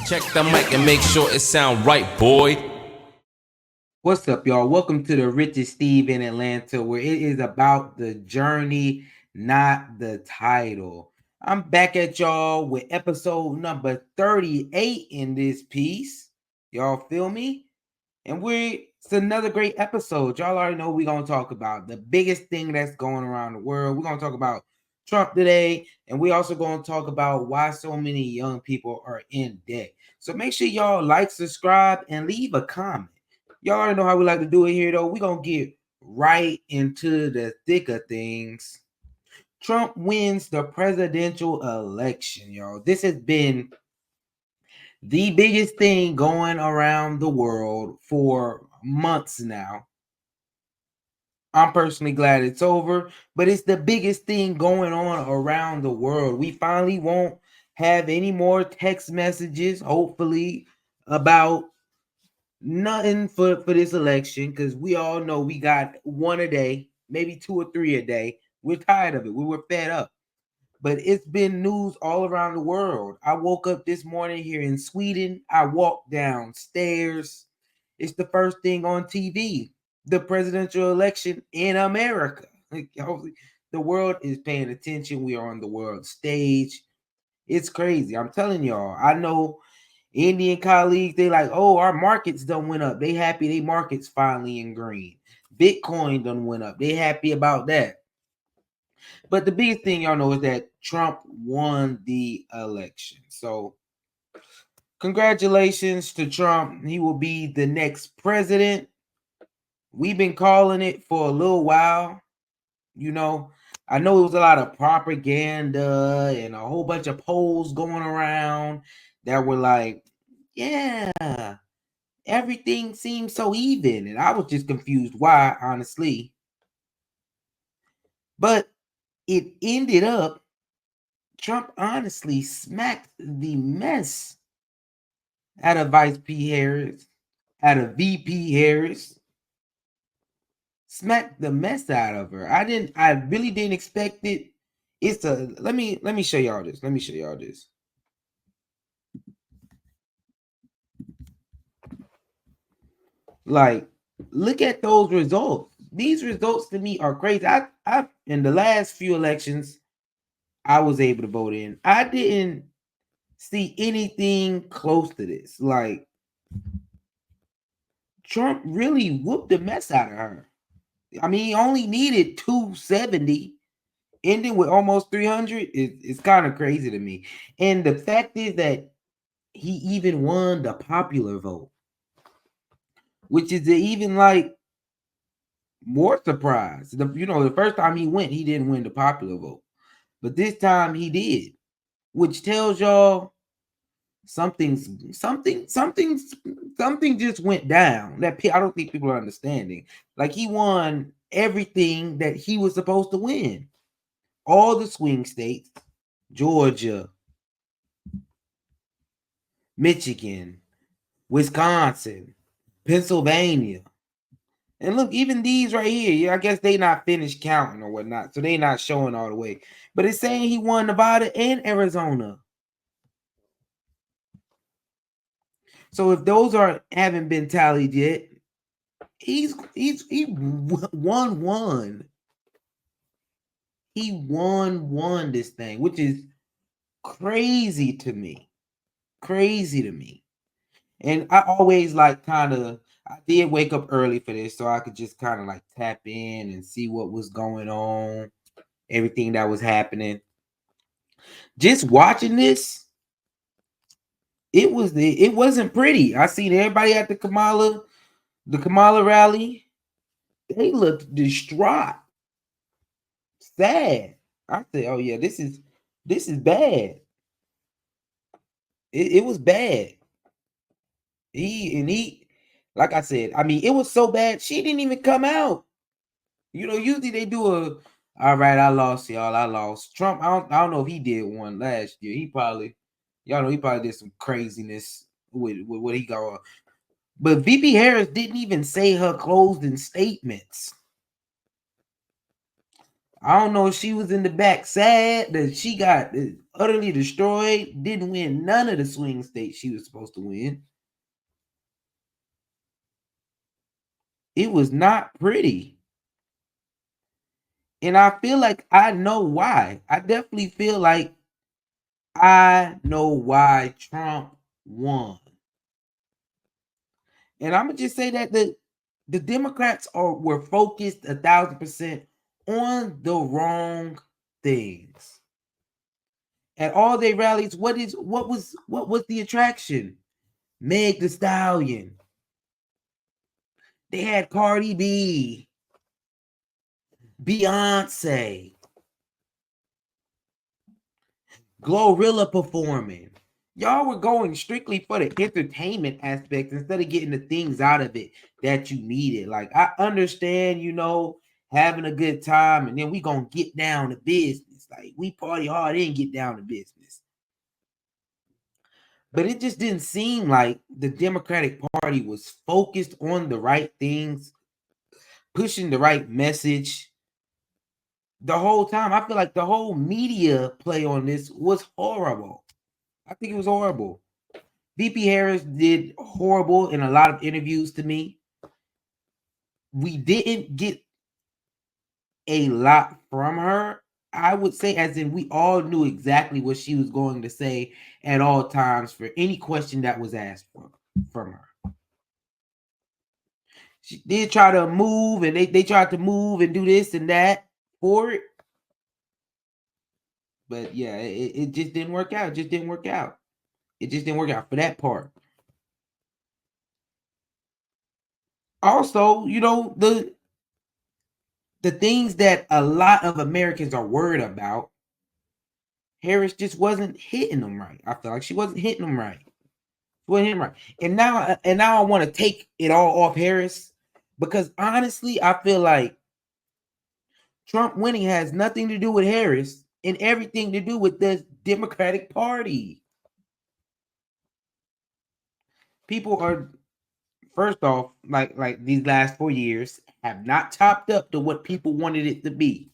Check the mic and make sure it sound right, boy. What's up, y'all? Welcome to the Richest Steve in Atlanta, where it is about the journey, not the title. I'm back at y'all with episode number 38 in this piece. Y'all feel me? And it's another great episode. Y'all already know we're gonna talk about the biggest thing that's going around the world. We're gonna talk about Trump today, and we also gonna talk about why so many young people are in debt. So make sure y'all like, subscribe, and leave a comment. Y'all already know how we like to do it here, though. We're gonna get right into the thick of things. Trump wins the presidential election, y'all. This has been the biggest thing going around the world for months now. I'm personally glad it's over, but it's the biggest thing going on around the world. We finally won't have any more text messages, hopefully, about nothing for this election, because we all know we got one a day, maybe two or three a day. We're tired of it. We were fed up. But it's been news all around the world. I woke up this morning here in Sweden. I walked downstairs. It's the first thing on TV, the presidential election in America. Like, the world is paying attention. We are on the world stage. It's crazy. I'm telling y'all. I know Indian colleagues, they like, oh, our markets done went up. They happy they markets finally in green. Bitcoin done went up. They happy about that. But the biggest thing y'all know is that Trump won the election. So congratulations to Trump. He will be the next president. We've been calling it for a little while. You know, I know it was a lot of propaganda and a whole bunch of polls going around that were like, yeah, everything seems so even. And I was just confused why, honestly. But it ended up Trump honestly smacked the mess out of Vice P. Harris, out of VP Harris, smacked the mess out of her. I really didn't expect it. Let me show y'all this. Let me show y'all this. Like, look at those results. These results to me are crazy. I in the last few elections I was able to vote in, I didn't see anything close to this. Like, Trump really whooped the mess out of her. I mean, he only needed 270, ending with almost 300. It's kind of crazy to me. And the fact is that he even won the popular vote, which is even like more surprise. The first time he went, he didn't win the popular vote, but this time he did, which tells y'all something just went down that I don't think people are understanding. Like, he won everything that he was supposed to win, all the swing states, Georgia, Michigan, Wisconsin, Pennsylvania. And look, even these right here, I guess they not finished counting or whatnot, so they not showing all the way. But it's saying he won Nevada and Arizona. So if those haven't been tallied yet, he won one. He won this thing, which is crazy to me. Crazy to me. And I always I did wake up early for this so I could just kind of like tap in and see what was going on, everything that was happening. Just watching this, it wasn't pretty. I seen everybody at the Kamala rally. They looked distraught, sad. I said, "Oh yeah, this is bad." It was bad. He, like I said, I mean, it was so bad she didn't even come out. Usually they do all right, I lost, y'all. I lost. Trump, I don't know if he did one last year. He probably, y'all know, he probably did some craziness with what he got. But VP Harris didn't even say her closing statements. I don't know if she was in the back sad that she got utterly destroyed, didn't win none of the swing states she was supposed to win. It was not pretty. And I feel like I know why. I definitely feel like I know why Trump won. And I'm gonna just say that the Democrats were focused 1,000% on the wrong things. At all their rallies, what was the attraction? Meg the Stallion. They had Cardi B, Beyonce, Glorilla performing. Y'all were going strictly for the entertainment aspect instead of getting the things out of it that you needed. Like, I understand, having a good time, and then we gonna get down to business. Like, we party hard and get down to business. But it just didn't seem like the Democratic Party was focused on the right things, pushing the right message. The whole time, I feel like the whole media play on this was horrible. I think it was horrible. VP Harris did horrible in a lot of interviews to me. We didn't get a lot from her. I would say, as in, we all knew exactly what she was going to say at all times for any question that was asked from her. She did try to move, and they tried to move and do this and that for it. But yeah, it just didn't work out. It just didn't work out. It just didn't work out for that part. Also, the things that a lot of Americans are worried about, Harris just wasn't hitting them right. I feel like she wasn't hitting them right. She wasn't hitting right. And now I want to take it all off Harris, because honestly, I feel like Trump winning has nothing to do with Harris and everything to do with the Democratic Party. People are, first off, like these last 4 years, have not topped up to what people wanted it to be.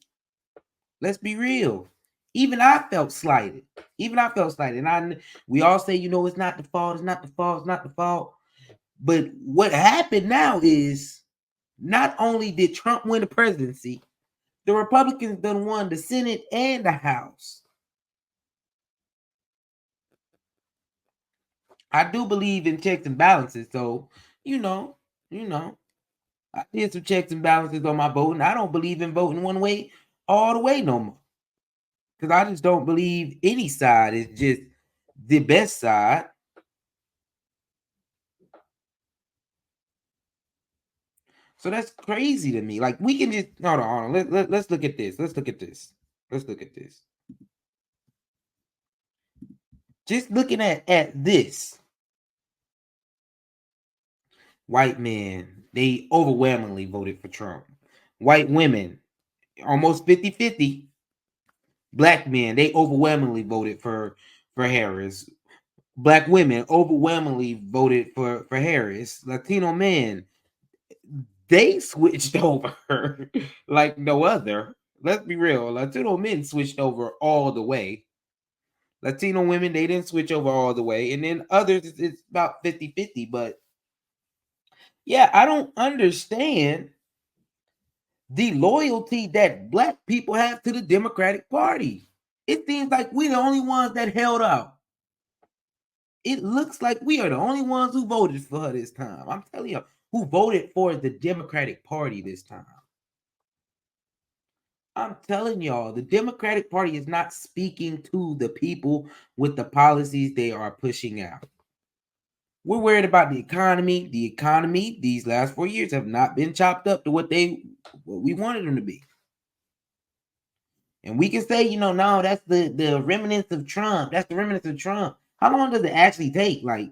Let's be real. Even I felt slighted. And we all say, it's not the fault, it's not the fault, it's not the fault. But what happened now is, not only did Trump win the presidency, the Republicans done won the Senate and the House. I do believe in checks and balances, so I did some checks and balances on my voting. I don't believe in voting one way all the way no more, because I just don't believe any side is just the best side. So that's crazy to me. Like, we can just hold on. Let's look at this. Let's look at this. Just looking at this. White men, they overwhelmingly voted for Trump. White women, almost 50-50. Black men, they overwhelmingly voted for Harris. Black women overwhelmingly voted for Harris. Latino men, they switched over like no other. Let's be real. Latino men switched over all the way. Latino women, they didn't switch over all the way. And then others, it's about 50-50. But yeah, I don't understand the loyalty that Black people have to the Democratic Party. It seems like we're the only ones that held out. It looks like we are the only ones who voted for her this time. I'm telling you, who voted for the Democratic Party this time. I'm telling y'all, the Democratic Party is not speaking to the people with the policies they are pushing out. We're worried about the economy. The economy these last 4 years have not been chopped up to what we wanted them to be. And we can say, no, that's the remnants of Trump. That's the remnants of Trump. How long does it actually take? Like,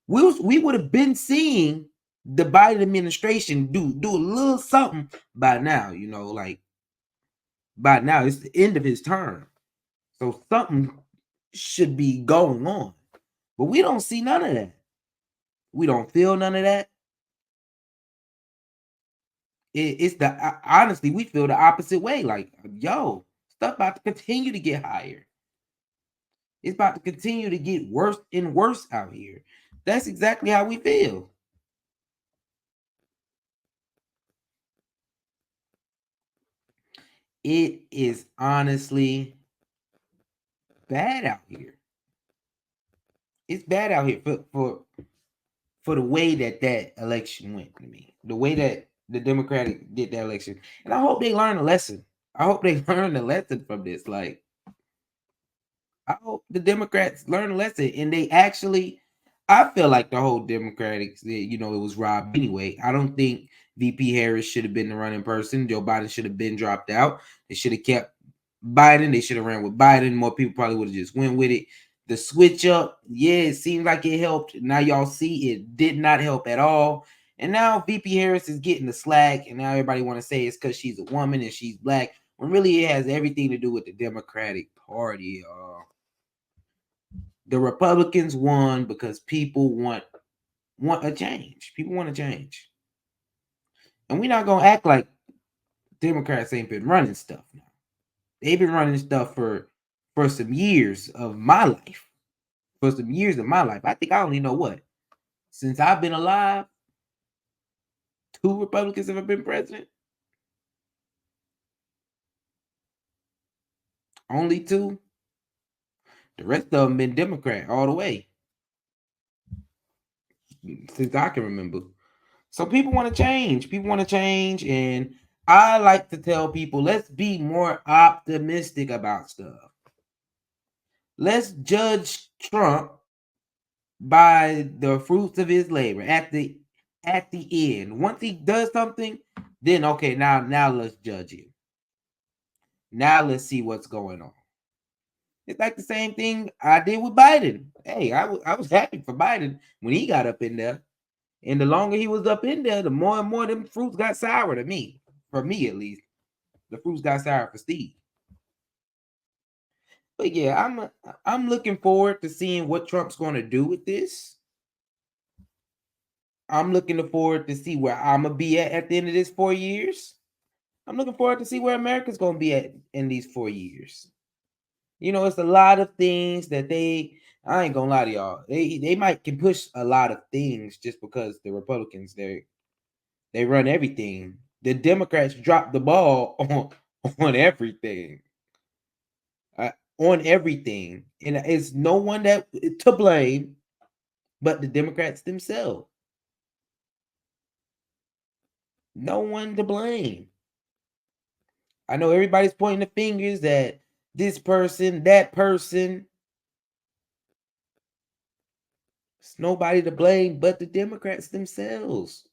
we would have been seeing the Biden administration do a little something by now, like by now it's the end of his term. So something should be going on. But we don't see none of that. We don't feel none of that. It's the honestly, we feel the opposite way. Like, yo, stuff about to continue to get higher. It's about to continue to get worse and worse out here. That's exactly how we feel. It is honestly bad out here. It's bad out here for the way that election went to me. The way that the Democratic did that election. And I hope they learn a lesson. I hope they learn a lesson from this. Like, I hope the Democrats learn a lesson and they actually. I feel like the whole Democratic, it was robbed anyway. I don't think VP Harris should have been the running person. Joe Biden should have been dropped out. They should have kept Biden. They should have ran with Biden. More people probably would have just went with it. The switch up, yeah, it seemed like it helped. Now y'all see it did not help at all. And now VP Harris is getting the slack, and now everybody want to say it's because she's a woman and she's black. When really it has everything to do with the Democratic Party. The Republicans won because people want a change. People want a change. And we're not gonna act like Democrats ain't been running stuff now. They've been running stuff for some years of my life. For some years of my life. I think I only know what. Since I've been alive, 2 Republicans have been president. Only 2. The rest of them been Democrat all the way. Since I can remember. So people want to change. People want to change. And I like to tell people, let's be more optimistic about stuff. Let's judge Trump by the fruits of his labor at the end. Once he does something, then okay, now let's judge him. Now let's see what's going on. It's like the same thing I did with Biden. Hey, I was happy for Biden when he got up in there. And the longer he was up in there, the more and more them fruits got sour to me. For me, at least. The fruits got sour for Steve. But yeah, I'm looking forward to seeing what Trump's going to do with this. I'm looking forward to see where I'm going to be at the end of this 4 years. I'm looking forward to see where America's going to be at in these 4 years. It's a lot of things that I ain't going to lie to y'all. They might can push a lot of things just because the Republicans, they run everything. The Democrats drop the ball on everything. On everything. And it's no one that to blame but the Democrats themselves. No one to blame. I know everybody's pointing the fingers at this person, that person. It's nobody to blame but the Democrats themselves.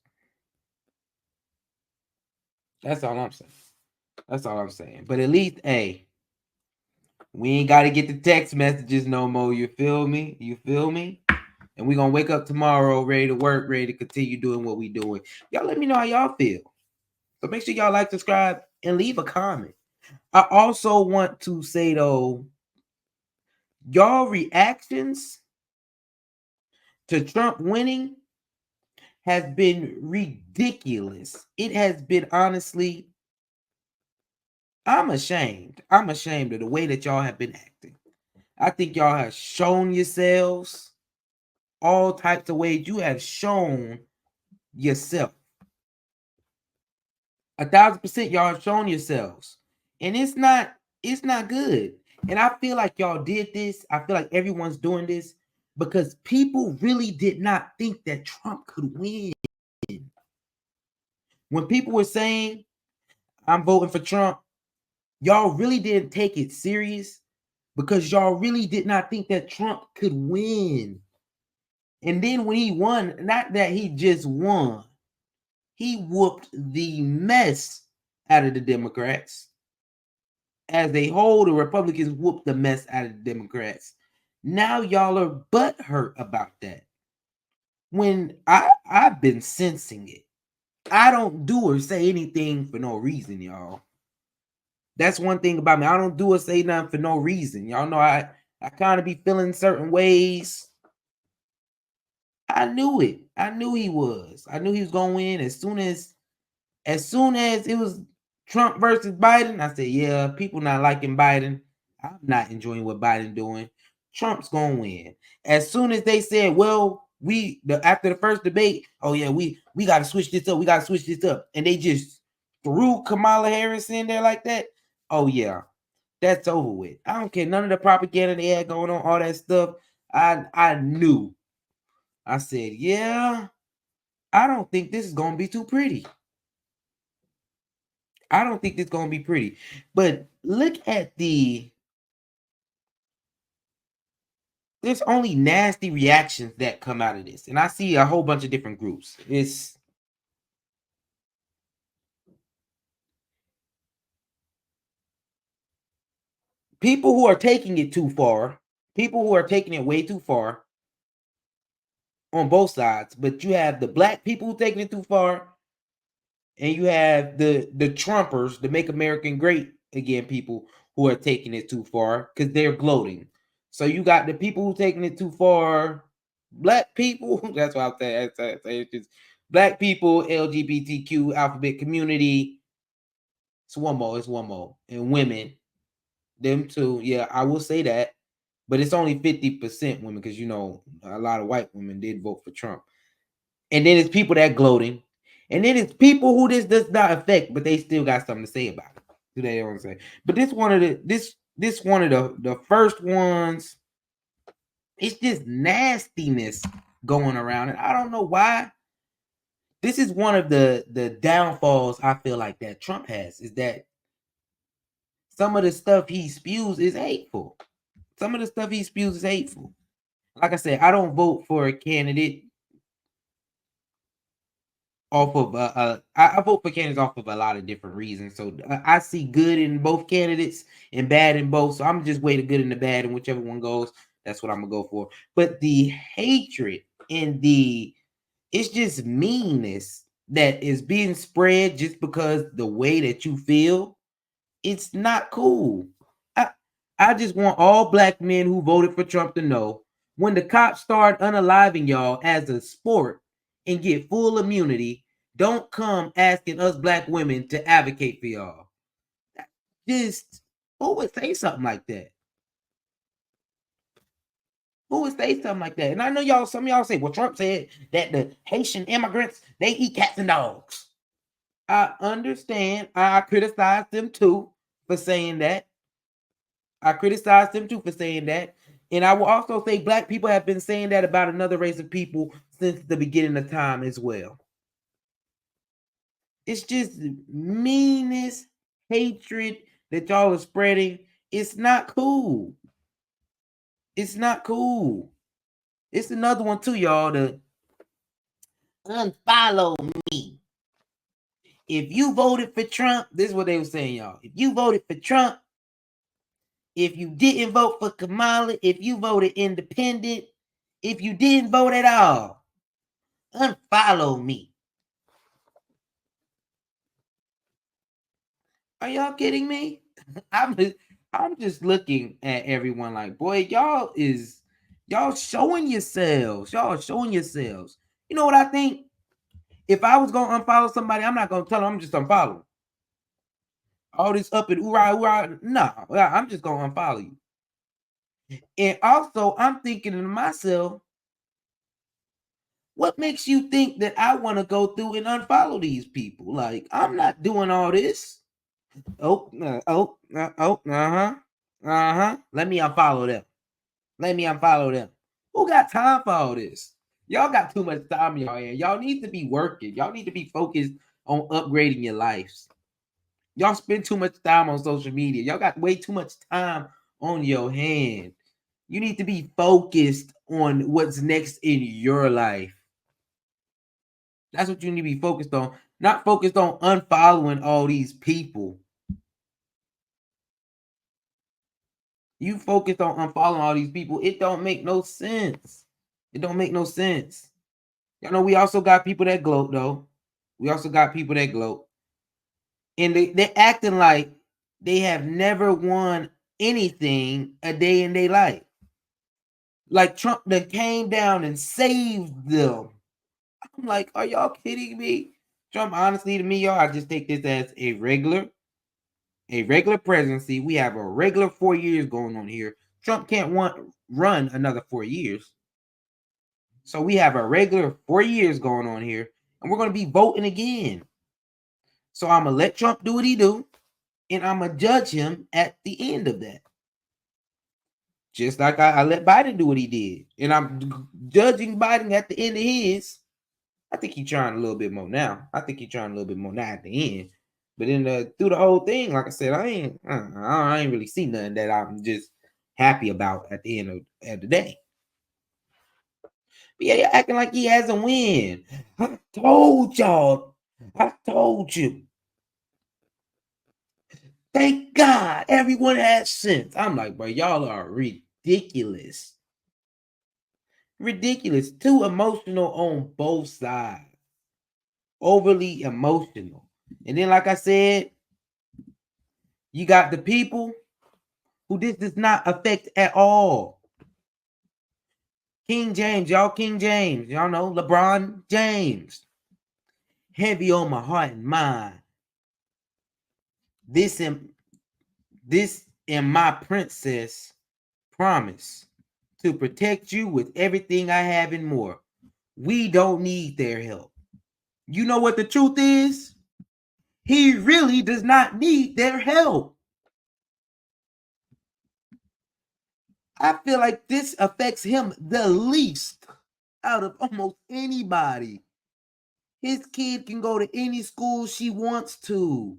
That's all I'm saying. That's all I'm saying. But at least, hey, we ain't got to get the text messages no more. You feel me? You feel me? And we're going to wake up tomorrow ready to work, ready to continue doing what we doing. Y'all let me know how y'all feel. So make sure y'all like, subscribe, and leave a comment. I also want to say, though, y'all reactions to Trump winning has been ridiculous. It has been, honestly, I'm ashamed. I'm ashamed of the way that y'all have been acting. I think y'all have shown yourselves all types of ways. You have shown yourself. 1,000% y'all have shown yourselves. And it's not good. And I feel like y'all did this. I feel like everyone's doing this because people really did not think that Trump could win. When people were saying, I'm voting for Trump, y'all really didn't take it serious because y'all really did not think that Trump could win. And then when he won, not that he just won, he whooped the mess out of the Democrats. As a whole, the Republicans whooped the mess out of the Democrats. Now y'all are butthurt about that. When I've been sensing it. I don't do or say anything for no reason, y'all. That's one thing about me. I don't do or say nothing for no reason. Y'all know I kind of be feeling certain ways. I knew it. I knew he was. I knew he was going to win as soon as As soon as it was Trump versus Biden, I said, yeah, people not liking Biden. I'm not enjoying what Biden doing. Trump's gonna win. As soon as they said, well, after the first debate, oh yeah, we got to switch this up. We got to switch this up, and they just threw Kamala Harris in there like that. Oh yeah, that's over with. I don't care none of the propaganda they had going on, all that stuff. I knew. I said, yeah, I don't think this is gonna be too pretty. I don't think this is gonna be pretty. But look at there's only nasty reactions that come out of this. And I see a whole bunch of different groups. It's people who are taking it too far, people who are taking it way too far on both sides. But you have the black people who taking it too far, and you have the Trumpers, the Make America Great Again people who are taking it too far because they're gloating. So you got the people who taking it too far, black people. That's what I'm saying. It's just black people, LGBTQ alphabet community. It's one more, and women, them too. Yeah, I will say that, but it's only 50% women because a lot of white women did vote for Trump. And then it's people that gloating. And then it's people who this does not affect, but they still got something to say about it. Do they want to say? But this one of the first ones. It's just nastiness going around, and I don't know why. This is one of the downfalls I feel like that Trump has, is that some of the stuff he spews is hateful. Some of the stuff he spews is hateful. Like I said, I don't vote for a candidate off of I vote for candidates off of a lot of different reasons. So I see good in both candidates and bad in both. So I'm just weigh the good and the bad, and whichever one goes, that's what I'm gonna go for. But the hatred and it's just meanness that is being spread just because the way that you feel, it's not cool. I just want all black men who voted for Trump to know, when the cops start unaliving y'all as a sport and get full immunity, don't come asking us black women to advocate for y'all. Just who would say something like that? Who would say something like that? And I know some of y'all say, well, Trump said that the Haitian immigrants, they eat cats and dogs. I understand. I criticized them too for saying that. I criticized them too for saying that. And I will also say black people have been saying that about another race of people since the beginning of time as well. It's just meanness, hatred that y'all are spreading. It's not cool. It's not cool. It's another one too, y'all, to unfollow me. If you voted for Trump, this is what they were saying, y'all. If you voted for Trump, if you didn't vote for Kamala, if you voted independent, if you didn't vote at all, unfollow me. Are y'all kidding me? I'm just looking at everyone like, boy, y'all showing yourselves. Y'all showing yourselves. You know what I think? If I was gonna unfollow somebody, I'm not gonna tell them I'm just unfollow. All this up and oorah. No, I'm just gonna unfollow you. And also, I'm thinking to myself, what makes you think that I want to go through and unfollow these people? Like, I'm not doing all this. Let me unfollow them. Let me unfollow them. Who got time for all this? Y'all got too much time in y'all hand. Y'all need to be working. Y'all need to be focused on upgrading your lives. Y'all spend too much time on social media. Y'all got way too much time on your hand. You need to be focused on what's next in your life. That's what you need to be focused on. Not focused on unfollowing all these people. You focused on unfollowing all these people. It don't make no sense. It don't make no sense. You know, we also got people that gloat, though. We also got people that gloat. And they're acting like they have never won anything a day in their life. Like Trump that came down and saved them. I'm like, are y'all kidding me? Trump, honestly, to me, y'all, I just take this as a regular presidency. We have a regular 4 years going on here. Trump can't run another 4 years. So we have a regular 4 years going on here, and we're going to be voting again. So I'm going to let Trump do what he do, and I'm going to judge him at the end of that. Just like I let Biden do what he did. And I'm judging Biden at the end of his. I think he's trying a little bit more now. At the end. But through the whole thing, like I said, I ain't really seen nothing that I'm just happy about at the end of the day. But yeah, you're acting like he has a win. I told y'all. I told you. Thank God everyone has sense. I'm like, bro, y'all are ridiculous. Ridiculous. Too emotional on both sides. Overly emotional. And then, like I said, you got the people who this does not affect at all. King James, y'all know LeBron James. Heavy on my heart and mind. This and my princess promise to protect you with everything I have and more. We don't need their help. You know what the truth is? He really does not need their help. I feel like this affects him the least out of almost anybody. His kid can go to any school she wants to.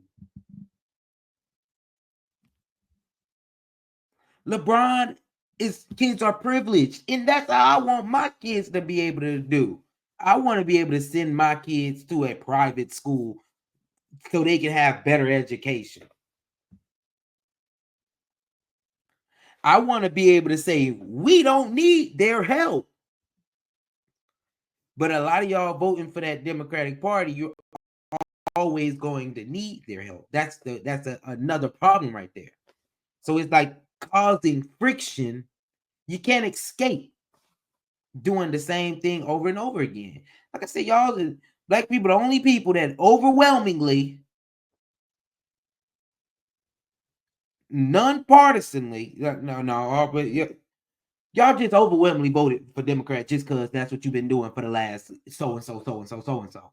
LeBron, his kids are privileged, and that's how I want my kids to be able to do. I want to be able to send my kids to a private school so they can have better education. I want to be able to say, we don't need their help. But a lot of y'all voting for that Democratic Party, you're always going to need their help. That's another problem right there. So it's like causing friction. You can't escape doing the same thing over and over again. Like I said, y'all, black people, the only people that overwhelmingly, non-partisanly, but y'all just overwhelmingly voted for Democrat just because that's what you've been doing for the last so and so.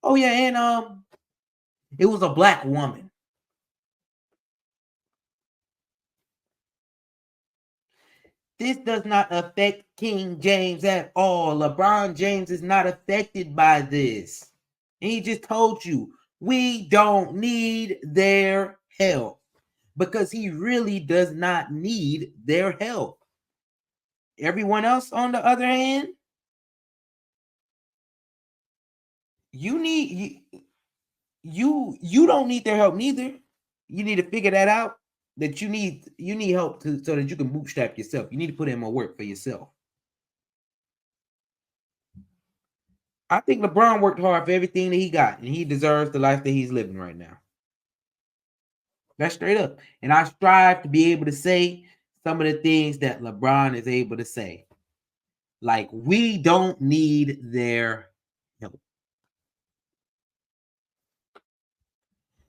Oh yeah, and it was a black woman. This does not affect King James at all. LeBron James is not affected by this. And he just told you, we don't need their help because he really does not need their help. Everyone else, on the other hand, you don't need their help neither. You need to figure that out. That you need help so that you can bootstrap yourself. You need to put in more work for yourself. I think LeBron worked hard for everything that he got, and he deserves the life that he's living right now. That's straight up. And I strive to be able to say some of the things that LeBron is able to say. Like, we don't need their help.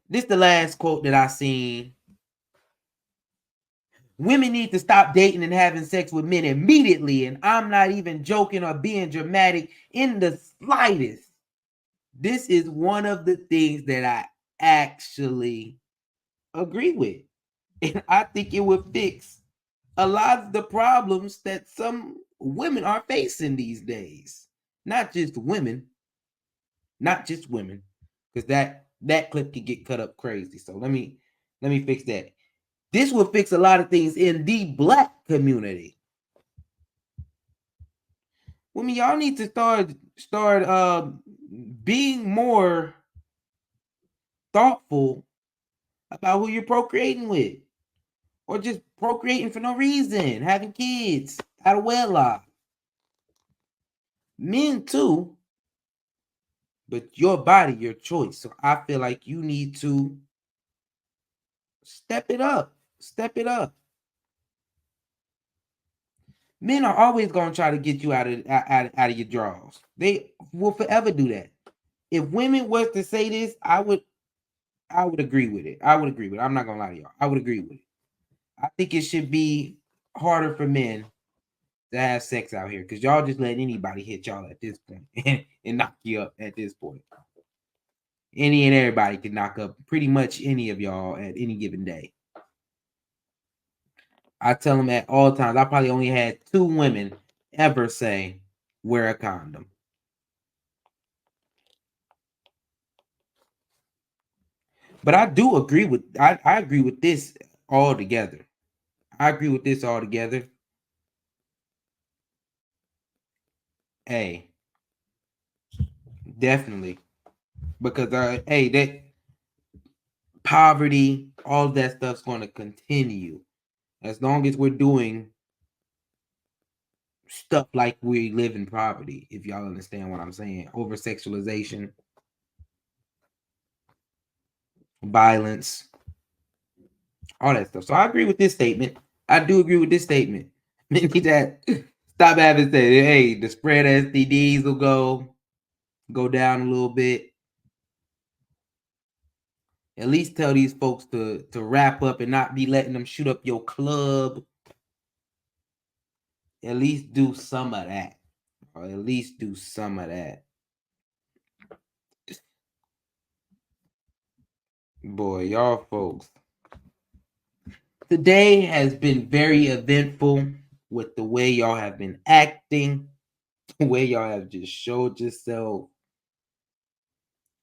This is the last quote that I seen. Women need to stop dating and having sex with men immediately. And I'm not even joking or being dramatic in the slightest. This is one of the things that I actually agree with. And I think it would fix a lot of the problems that some women are facing these days. Not just women, because that clip can get cut up crazy. So let me fix that. This will fix a lot of things in the black community. Women, y'all need to start being more thoughtful about who you're procreating with, or just procreating for no reason, having kids out of wedlock. Men too, but your body, your choice. So I feel like you need to step it up. Men are always gonna try to get you out of your drawers. They will forever do that. if women was to say this, I would agree with it. I would agree with it. I'm not gonna lie to y'all. I would agree with it. I think it should be harder for men to have sex out here because y'all just let anybody hit y'all at this point and knock you up at this point. Any and everybody can knock up pretty much any of y'all at any given day. I tell them at all times. I probably only had 2 women ever say wear a condom. But I do agree with I agree with this altogether. I agree with this altogether. Hey, definitely. Because hey, that poverty, all that stuff's going to continue as long as we're doing stuff like we live in poverty, if y'all understand what I'm saying. Over sexualization, violence, all that stuff. So I agree with this statement. I do agree with this statement. Meaning that stop having said, hey, the spread of STDs will go down a little bit. At least tell these folks to wrap up and not be letting them shoot up your club. At least do some of that. Or at least do some of that. Boy, y'all folks. Today has been very eventful with the way y'all have been acting, the way y'all have just showed yourself.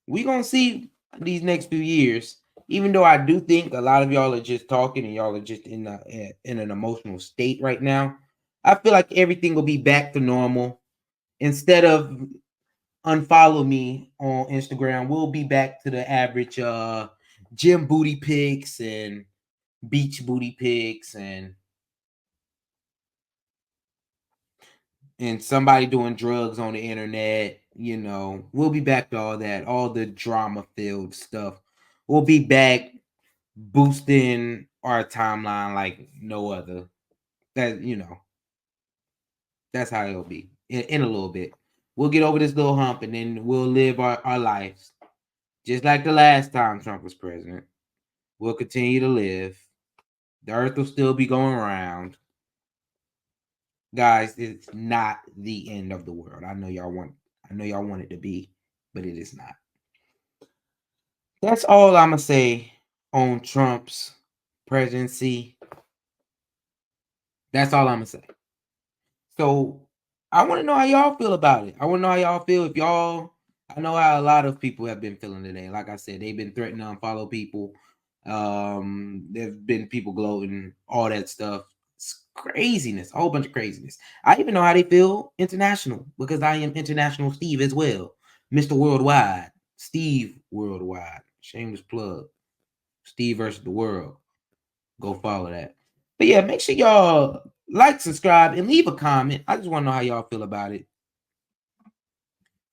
We're going to see these next few years, even though I do think a lot of y'all are just talking and y'all are just in an emotional state right now. I feel like everything will be back to normal. Instead of unfollow me on Instagram, we'll be back to the average gym booty pics and beach booty pics and somebody doing drugs on the internet. We'll be back to all that, all the drama filled stuff. We'll be back boosting our timeline like no other. That's how it'll be in a little bit. We'll get over this little hump and then we'll live our lives just like the last time Trump was president. We'll continue to live. The earth will still be going around. Guys, it's not the end of the world. I know y'all want it to be, but it is not. That's all I'm gonna say on Trump's presidency. That's all I'm gonna say. So I want to know how y'all feel about it. I want to know how y'all feel. If y'all, I know how a lot of people have been feeling today. Like I said, they've been threatening to unfollow people. There's been people gloating, all that stuff. It's craziness, a whole bunch of craziness. I even know how they feel international because I am International Steve as well. Mr. Worldwide, Steve Worldwide. Shameless plug. Steve versus the world. Go follow that. But yeah, make sure y'all like, subscribe, and leave a comment. I just want to know how y'all feel about it.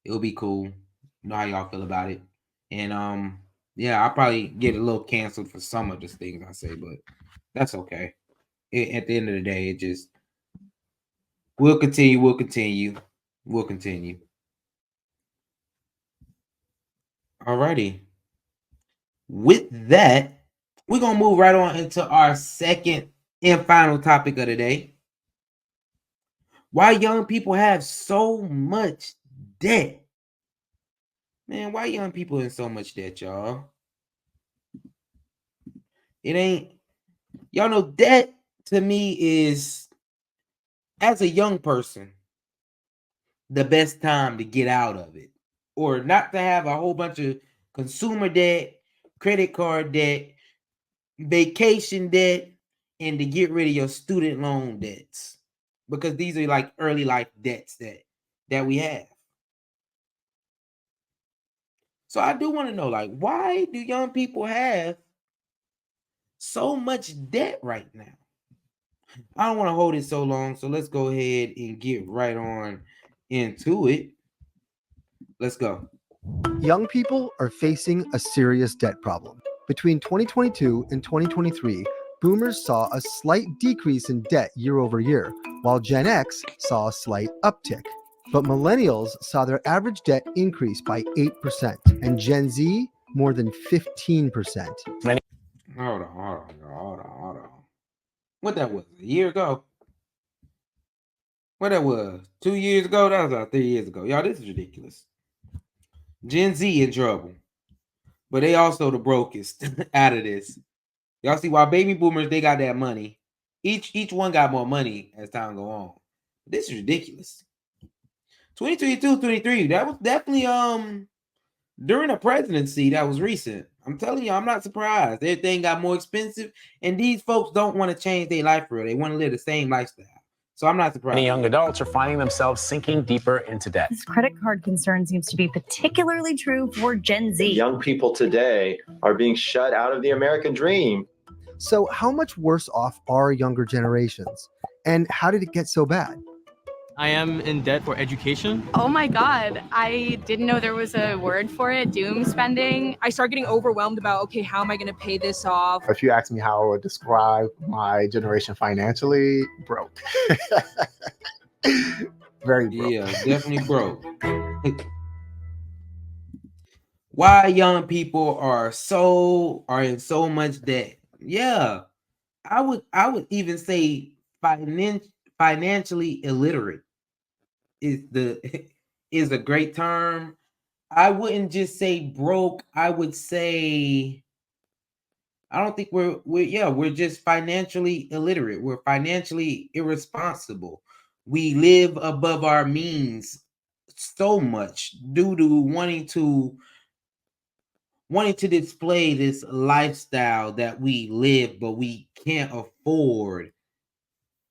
It'll be cool. Know how y'all feel about it. And yeah, I'll probably get a little canceled for some of the things I say, but that's okay. At the end of the day, it just we'll continue. Alrighty. With that, we're gonna move right on into our second and final topic of the day. Why young people have so much debt. Man, why young people in so much debt, y'all? It ain't, y'all know, debt to me is, as a young person, the best time to get out of it. Or not to have a whole bunch of consumer debt, credit card debt, vacation debt, and to get rid of your student loan debts. Because these are like early life debts that we have. So I do want to know, like, why do young people have so much debt right now? I don't want to hold it so long, so let's go ahead and get right on into it. Let's go. Young people are facing a serious debt problem. Between 2022 and 2023, boomers saw a slight decrease in debt year over year, while Gen X saw a slight uptick. But millennials saw their average debt increase by 8%, and Gen Z more than 15%. Hold on. What that was? A year ago? What that was? 2 years ago? That was about 3 years ago. Y'all, this is ridiculous. Gen Z in trouble. But they also the brokest out of this. Y'all see, while baby boomers, they got that money. Each one got more money as time go on. This is ridiculous. 2022, 23. That was definitely during a presidency that was recent. I'm telling you, I'm not surprised. Everything got more expensive, and these folks don't want to change their life for real. They want to live the same lifestyle. So I'm not surprised. Many young adults are finding themselves sinking deeper into debt. This credit card concern seems to be particularly true for Gen Z. Young people today are being shut out of the American dream. So how much worse off are younger generations? And how did it get so bad? I am in debt for education. Oh my God, I didn't know there was a word for it, doom spending. I start getting overwhelmed about, okay, how am I gonna pay this off? If you ask me how I would describe my generation financially, broke. Very broke. Yeah, definitely broke. Why young people are in so much debt? Yeah, I would even say financially illiterate is a great term. I wouldn't just say broke. I would say I don't think we're just financially illiterate. We're financially irresponsible. We live above our means so much due to wanting to display this lifestyle that we live, but we can't afford.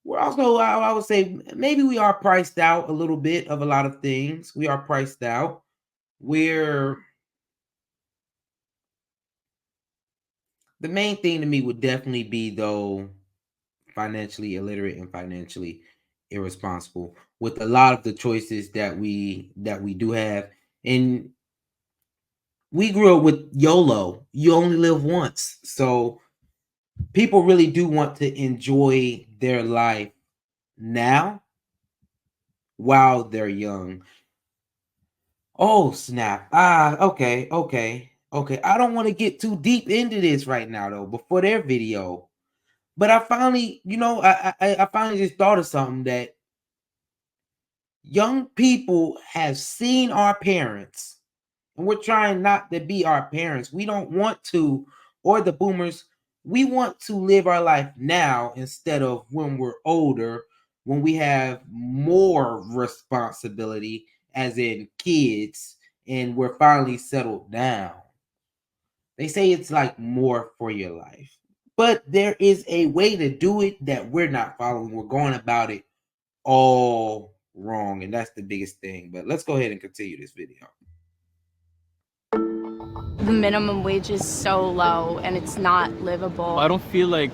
We're also, I would say, maybe we are priced out a little bit of a lot of things. We are priced out. The main thing to me would definitely be, though, financially illiterate and financially irresponsible with a lot of the choices that we do have. And we grew up with YOLO. You only live once. So people really do want to enjoy their life now while they're young. Oh, snap. Okay. I don't want to get too deep into this right now, though, before their video. But I finally, I finally just thought of something that young people have seen our parents, and we're trying not to be our parents. We don't want to, or the boomers, we want to live our life now instead of when we're older, when we have more responsibility, as in kids, and we're finally settled down. They say it's like more for your life. But there is a way to do it that we're not following. We're going about it all wrong, and that's the biggest thing. But let's go ahead and continue this video. The minimum wage is so low and it's not livable. I don't feel like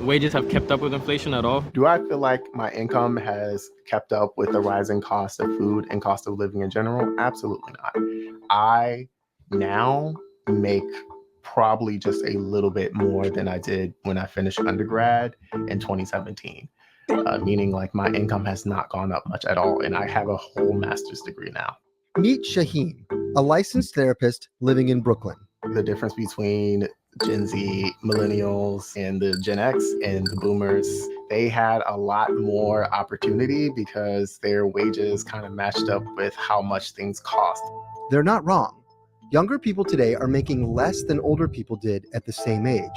wages have kept up with inflation at all. Do I feel like my income has kept up with the rising cost of food and cost of living in general? Absolutely not. I now make probably just a little bit more than I did when I finished undergrad in 2017. Meaning like my income has not gone up much at all, and I have a whole master's degree now. Meet Shaheen, a licensed therapist living in Brooklyn. The difference between Gen Z, millennials, and the Gen X and the boomers, they had a lot more opportunity because their wages kind of matched up with how much things cost. They're not wrong. Younger people today are making less than older people did at the same age.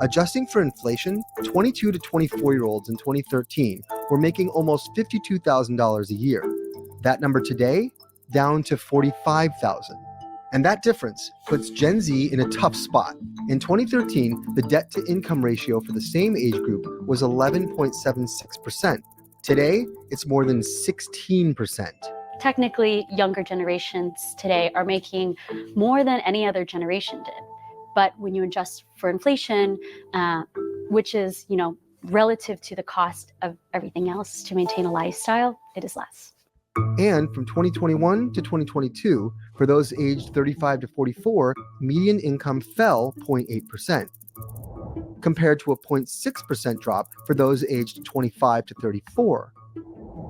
Adjusting for inflation, 22 to 24-year-olds in 2013 were making almost $52,000 a year. That number today, down to $45,000. And that difference puts Gen Z in a tough spot. In 2013, the debt-to-income ratio for the same age group was 11.76%. Today, it's more than 16%. Technically, younger generations today are making more than any other generation did. But when you adjust for inflation, which is, relative to the cost of everything else to maintain a lifestyle, it is less. And from 2021 to 2022, for those aged 35 to 44, median income fell 0.8%, compared to a 0.6% drop for those aged 25 to 34.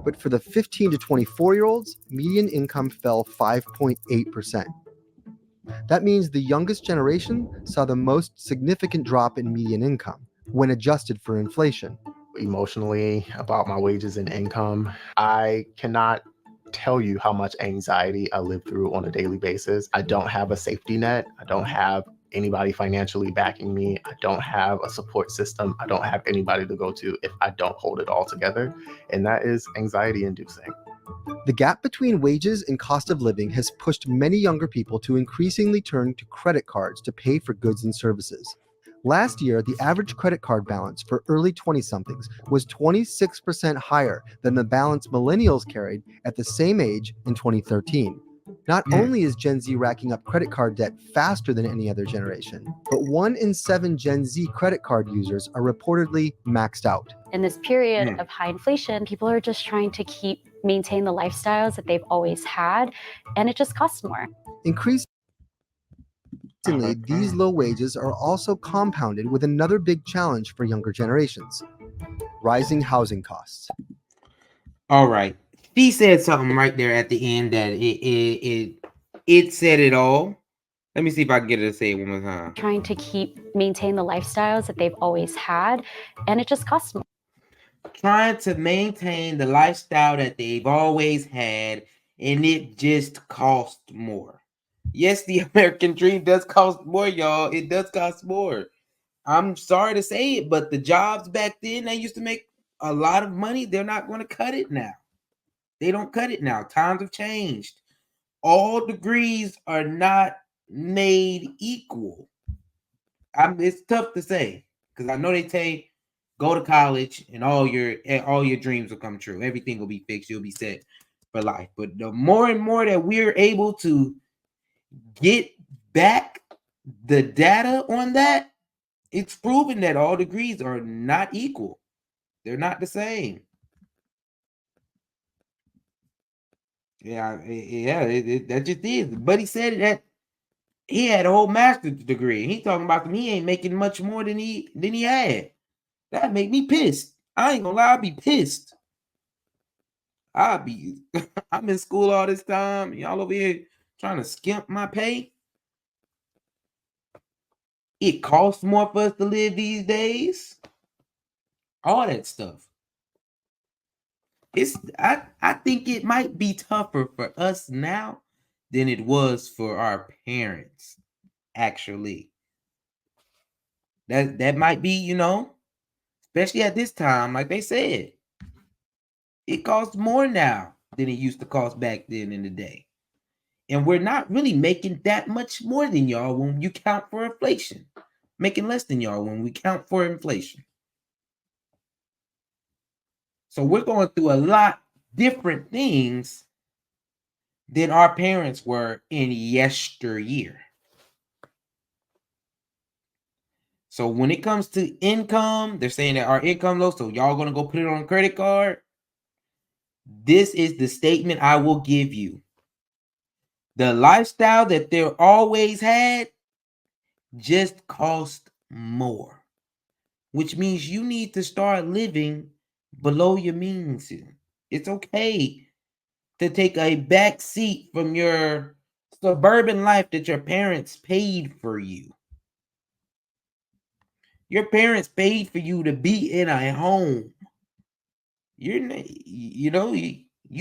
but for the 15 to 24-year-olds, median income fell 5.8%. That means the youngest generation saw the most significant drop in median income when adjusted for inflation. Emotionally, about my wages and income, I cannot tell you how much anxiety I live through on a daily basis. I don't have a safety net. I don't have anybody financially backing me. I don't have a support system. I don't have anybody to go to if I don't hold it all together. And that is anxiety inducing. The gap between wages and cost of living has pushed many younger people to increasingly turn to credit cards to pay for goods and services. Last year, the average credit card balance for early 20-somethings was 26% higher than the balance millennials carried at the same age in 2013. Not only is Gen Z racking up credit card debt faster than any other generation, but 1 in 7 Gen Z credit card users are reportedly maxed out. In this period of high inflation, people are just trying to maintain the lifestyles that they've always had, and it just costs more. Increasingly, these low wages are also compounded with another big challenge for younger generations: rising housing costs. All right. She said something right there at the end that it said it all. Let me see if I can get her to say it one more time. Trying to maintain the lifestyles that they've always had, and it just costs more. Trying to maintain the lifestyle that they've always had, and it just costs more. Yes, the American dream does cost more, y'all. It does cost more. I'm sorry to say it, but the jobs back then, they used to make a lot of money. They're not going to cut it now. They don't cut it now. Times have changed. All degrees are not made equal. It's tough to say because I know they say go to college and all your dreams will come true. Everything will be fixed. You'll be set for life. But the more and more that we're able to get back the data on that, it's proven that all degrees are not equal. They're not the same. That just is. But he said that he had a whole master's degree. He talking about he ain't making much more than he had. That make me pissed. I ain't gonna lie, I'll be pissed. I'm in school all this time. Y'all over here trying to skimp my pay. It costs more for us to live these days. All that stuff. I think it might be tougher for us now than it was for our parents, actually. That might be, especially at this time, like they said. It costs more now than it used to cost back then in the day. And we're not really making that much more than y'all when you count for inflation. Making less than y'all when we count for inflation. So we're going through a lot different things than our parents were in yesteryear. So when it comes to income, they're saying that our income low, so y'all going to go put it on a credit card. This is the statement I will give you. The lifestyle that they always had just cost more, which means you need to start living below your means. It's okay to take a back seat from your suburban life that your parents paid for you. Your parents paid for you to be in a home. You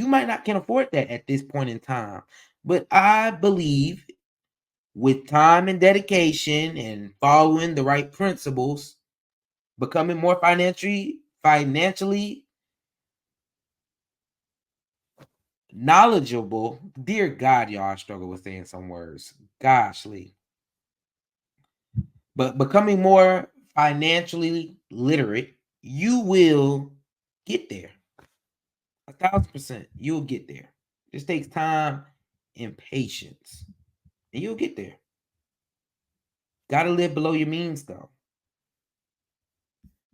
might not can afford that at this point in time, but I believe with time and dedication and following the right principles, becoming more financially knowledgeable. Dear God, y'all, I struggle with saying some words. Goshly. But becoming more financially literate, you will get there. 1,000%. You'll get there. This takes time and patience. And you'll get there. Gotta live below your means, though.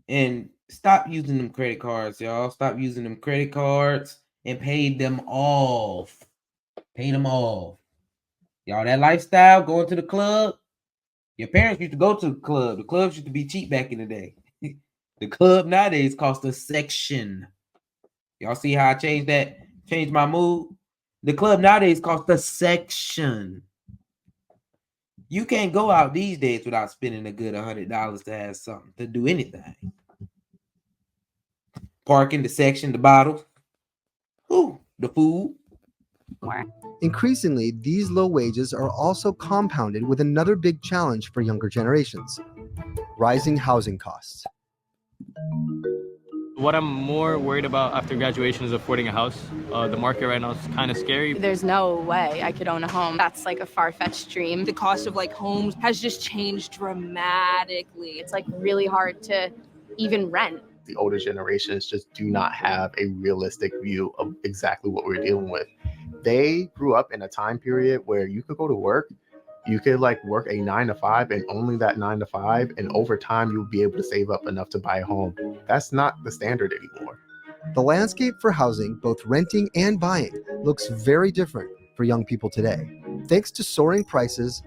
And stop using them credit cards, y'all. Stop using them credit cards and pay them off. Pay them off. Y'all, that lifestyle, going to the club. Your parents used to go to the club. The clubs used to be cheap back in the day. The club nowadays costs a section. Y'all see how I changed my mood? The club nowadays costs the section. You can't go out these days without spending a good $100 to have something to do anything. Parking, the section, the bottles, the food. Increasingly, these low wages are also compounded with another big challenge for younger generations: rising housing costs. What I'm more worried about after graduation is affording a house. The market right now is kind of scary. There's no way I could own a home. That's like a far-fetched dream. The cost of like homes has just changed dramatically. It's like really hard to even rent. The older generations just do not have a realistic view of exactly what we're dealing with. They grew up in a time period where you could go to work, you could like work a 9 to 5 and only that 9 to 5, and over time you'll be able to save up enough to buy a home. That's not the standard anymore. The landscape for housing, both renting and buying, looks very different for young people today. Thanks to soaring prices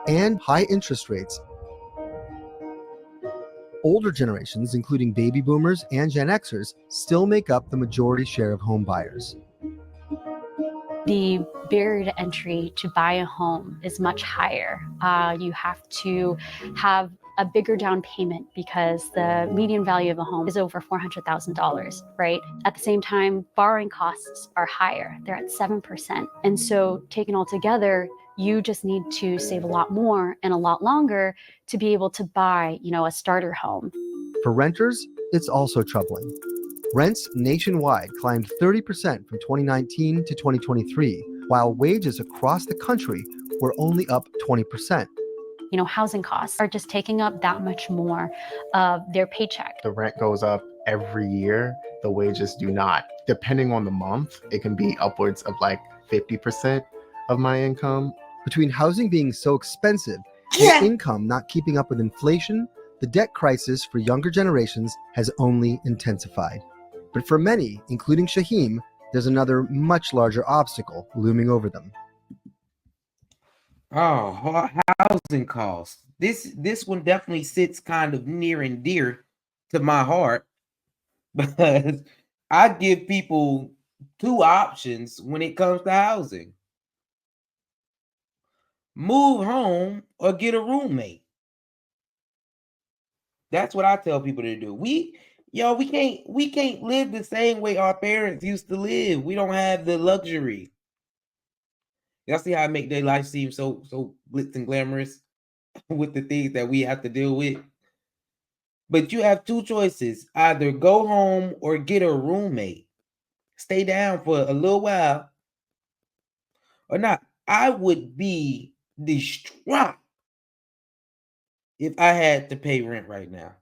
and high interest rates, older generations, including baby boomers and Gen Xers, still make up the majority share of home buyers. The barrier to entry to buy a home is much higher. You have to have a bigger down payment because the median value of a home is over $400,000, right? At the same time, borrowing costs are higher. They're at 7%. And so taken all together, you just need to save a lot more and a lot longer to be able to buy, a starter home. For renters, it's also troubling. Rents nationwide climbed 30% from 2019 to 2023, while wages across the country were only up 20%. Housing costs are just taking up that much more of their paycheck. The rent goes up every year, the wages do not. Depending on the month, it can be upwards of like 50% of my income. Between housing being so expensive and income not keeping up with inflation, the debt crisis for younger generations has only intensified. But for many, including Shaheem, there's another much larger obstacle looming over them. Oh, housing costs. This one definitely sits kind of near and dear to my heart because I give people two options when it comes to housing. Move home or get a roommate. That's what I tell people to do. We can't live the same way our parents used to live. We don't have the luxury. Y'all see how I make their life seem so glitz and glamorous with the things that we have to deal with? But you have two choices. Either go home or get a roommate. Stay down for a little while or not. I would be distraught if I had to pay rent right now.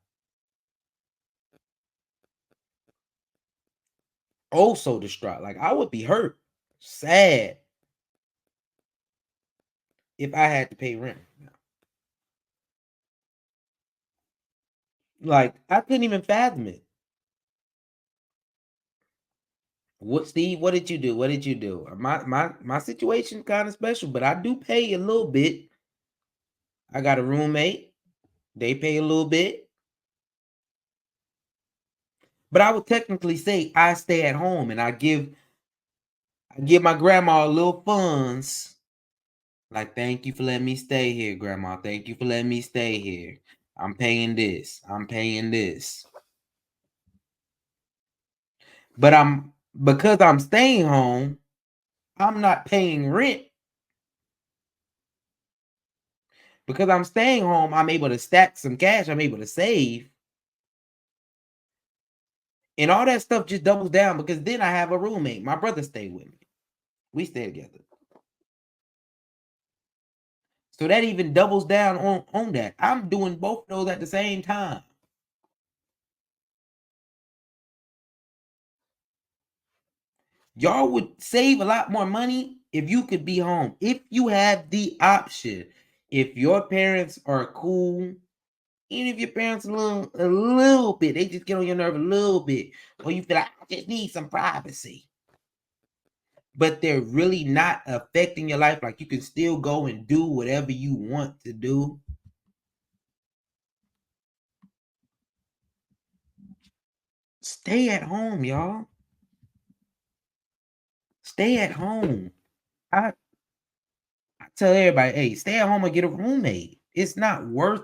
Also distraught. Like I would be hurt, sad if I had to pay rent. Like I couldn't even fathom it. Steve, what did you do? What did you do? My situation kind of special, but I do pay a little bit. I got a roommate. They pay a little bit. But I would technically say I stay at home and I give my grandma a little funds. Like, thank you for letting me stay here, grandma. Thank you for letting me stay here. I'm paying this. I'm paying this. But because I'm staying home, I'm not paying rent. Because I'm staying home, I'm able to stack some cash. I'm able to save. And all that stuff just doubles down because then I have a roommate. My brother stay with me. We stay together. So that even doubles down on that. I'm doing both of those at the same time. Y'all would save a lot more money if you could be home. If you have the option. If your parents are cool, even if your parents a little bit, they just get on your nerve a little bit, or you feel like I just need some privacy. But they're really not affecting your life. Like you can still go and do whatever you want to do. Stay at home, y'all. Stay at home. I tell everybody, hey, stay at home and get a roommate. It's not worth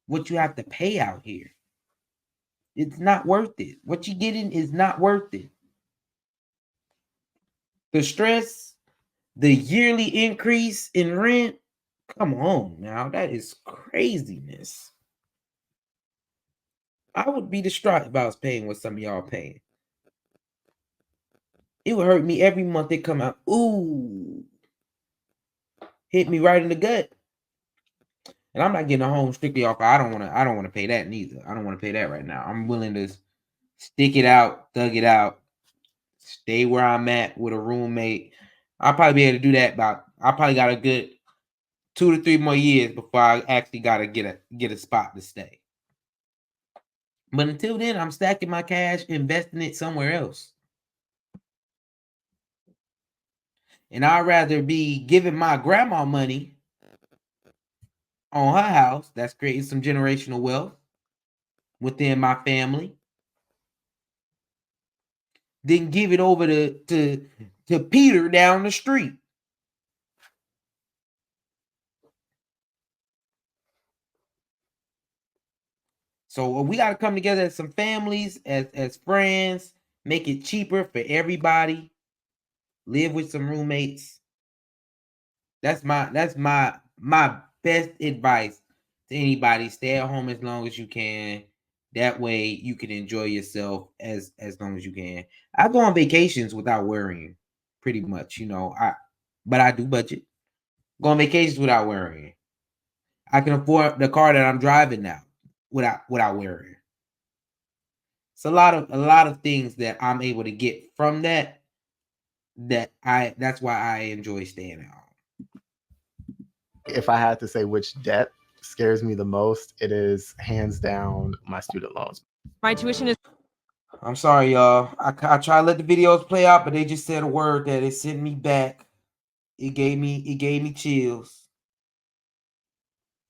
what you have to pay out here. It's not worth it. What you're getting is not worth it. The stress, the yearly increase in rent, come on now. That is craziness. I would be distraught if I was paying what some of y'all paying. It would hurt me every month they come out. Ooh. Hit me right in the gut. And I'm not getting a home strictly off. I don't want to pay that neither. I don't want to pay that right now. I'm willing to stick it out, thug it out, stay where I'm at with a roommate. I'll probably be able to do that I probably got a good 2 to 3 more years before I actually gotta get a spot to stay. But until then, I'm stacking my cash, investing it somewhere else. And I'd rather be giving my grandma money on her house. That's creating some generational wealth within my family. Then give it over to Peter down the street. So we got to come together as some families, as friends, make it cheaper for everybody. Live with some roommates. That's my best advice to anybody. Stay at home as long as you can. That way you can enjoy yourself as long as you can. I go on vacations without worrying, pretty much, but I do budget. Go on vacations without worrying. I can afford the car that I'm driving now without worrying. It's a lot of things that I'm able to get from that. That's why I enjoy staying at home. If I had to say which debt scares me the most, it is hands down my student loans. My tuition is. I'm sorry, y'all. I try to let the videos play out, but they just said a word that it sent me back. It gave me chills.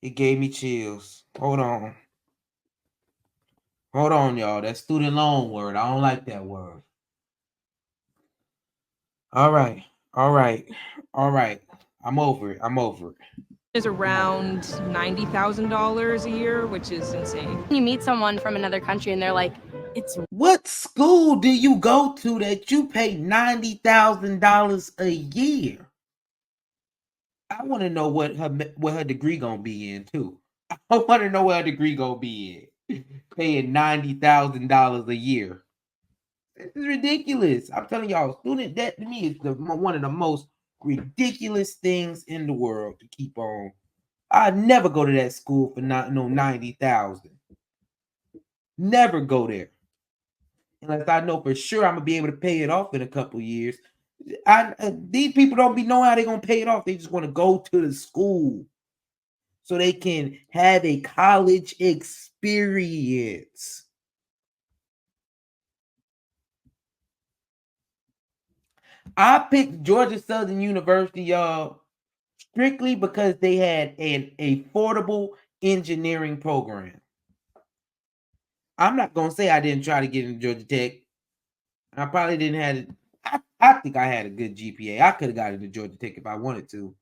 It gave me chills. Hold on, y'all. That student loan word. I don't like that word. All right. I'm over it. Is around $90,000 a year, which is insane. You meet someone from another country and they're like, What school do you go to that you pay $90,000 a year? I want to know what her degree gonna be in too. I want to know what her degree gonna be in. Paying $90,000 a year. This is ridiculous. I'm telling y'all, student debt to me is one of the most ridiculous things in the world to keep on. I'd never go to that school for not no 90,000. Never go there. Unless I know for sure I'm gonna be able to pay it off in a couple years. These people don't be knowing how they're gonna pay it off. They just want to go to the school so they can have a college experience. I picked Georgia Southern University, y'all, strictly because they had an affordable engineering program. I'm not gonna say I didn't try to get into Georgia Tech. I probably didn't have it. I think I had a good GPA. I could have got into Georgia Tech if I wanted to.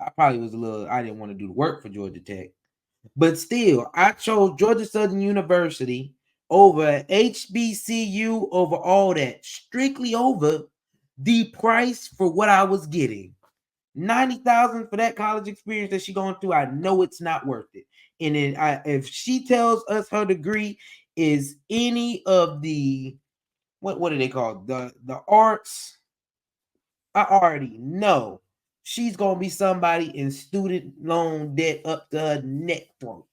I probably was I didn't want to do the work for Georgia Tech. But still, I chose Georgia Southern University over HBCU, over all that, strictly over the price for what I was getting. $90,000 for that college experience that she's going through, I know it's not worth it. And then if she tells us her degree is any of the what are they called? The arts, I already know she's gonna be somebody in student loan debt up to her neck throat.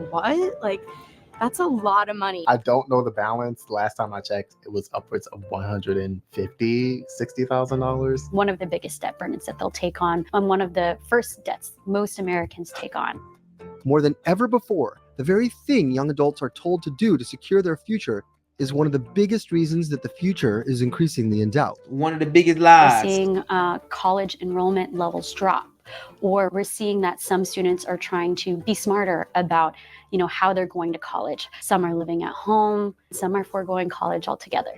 what? Like, that's a lot of money. I don't know the balance. Last time I checked, it was upwards of $150,000-$60,000. One of the biggest debt burdens that they'll take on, and one of the first debts most Americans take on. More than ever before, the very thing young adults are told to do to secure their future is one of the biggest reasons that the future is increasingly in doubt. One of the biggest lies. We're seeing college enrollment levels drop. Or we're seeing that some students are trying to be smarter about, how they're going to college. Some are living at home, some are foregoing college altogether.